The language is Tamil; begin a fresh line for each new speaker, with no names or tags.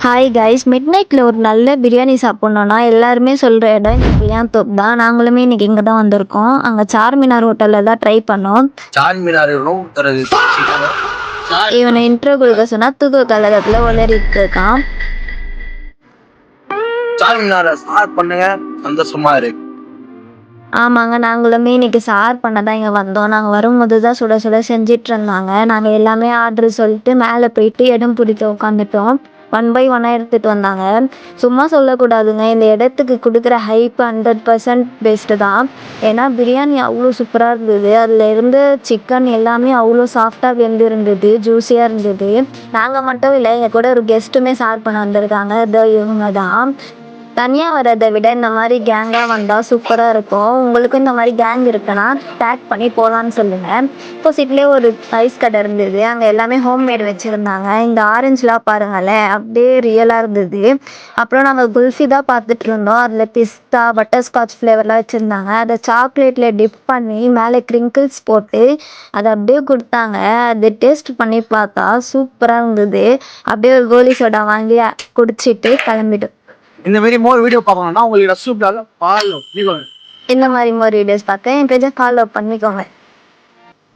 ஹாய் கைஸ், மிட் நைட்டில் ஒரு நல்ல பிரியாணி சாப்பிட்ணுன்னா எல்லாருமே சொல்கிற இடம் இந்த பிரியாணி தோப் தான். நாங்களுமே இன்றைக்கி இங்கே தான் வந்திருக்கோம். அங்கே சார்மினார் ஹோட்டலில் தான் ட்ரை பண்ணோம். இவனை இன்ட்ரோ கொடுக்க சொன்னால் தூக்க கழகத்தில் உளறிட்டு இருக்கான். ஆமாங்க, நாங்களுமே இன்றைக்கி சார் பண்ண தான் இங்கே வந்தோம். நாங்கள் வரும்போது தான் சுட சுட செஞ்சிட்டு இருந்தாங்க. நாங்கள் எல்லாமே ஆர்டர் சொல்லிட்டு மேலே போயிட்டு இடம் பிடிக்க உட்காந்துட்டோம். 1 by 1 எடுத்துகிட்டு வந்தாங்க. சும்மா சொல்லக்கூடாதுங்க, இந்த இடத்துக்கு கொடுக்குற ஹைப் 100% பெஸ்ட்டு தான். ஏன்னா பிரியாணி அவ்வளோ சூப்பராக இருந்தது. அதில் இருந்த சிக்கன் எல்லாமே அவ்வளோ சாஃப்டாக வெந்து இருந்தது, ஜூஸியாக இருந்தது. நாங்கள் மட்டும் இல்லை, எங்கள் கூட ஒரு கெஸ்ட்டுமே சார் பண்ண வந்திருக்காங்க. இதோ இவங்க தான். தனியாக வர்றதை விட இந்த மாதிரி கேங்காக வந்தால் சூப்பராக இருக்கும். உங்களுக்கும் இந்த மாதிரி கேங் இருக்குன்னா பேக் பண்ணி போகலான்னு சொல்லுங்கள். ஆப்போசிட்லேயே ஒரு ஐஸ் கடை இருந்தது. அங்கே எல்லாமே ஹோம்மேட் வச்சுருந்தாங்க. இந்த ஆரஞ்சுலாம் பாருங்களேன், அப்படியே ரியலாக இருந்தது. அப்புறம் நாங்கள் குல்ஃபி தான் பார்த்துட்டு இருந்தோம். அதில் பிஸ்தா பட்டர்ஸ்காட்ச் ஃப்ளேவர்லாம் வச்சுருந்தாங்க. அதை சாக்லேட்டில் டிப் பண்ணி மேலே க்ரிங்கிள்ஸ் போட்டு அதை அப்படியே கொடுத்தாங்க. அது டேஸ்ட் பண்ணி பார்த்தா சூப்பராக இருந்தது. அப்படியே ஒரு கோலி சோடா வாங்கி குடிச்சிட்டு கிளம்பிட்டோம்.
இந்த மாதிரி மோர் வீடியோ பார்க்கணும்னா உங்களுக்கு சூப்பராக ஃபாலோ பண்ணிக்கோங்க.
இந்த மாதிரி மோர் வீடியோஸ் பார்க்க என் பேஜை ஃபாலோ பண்ணிக்கோங்க.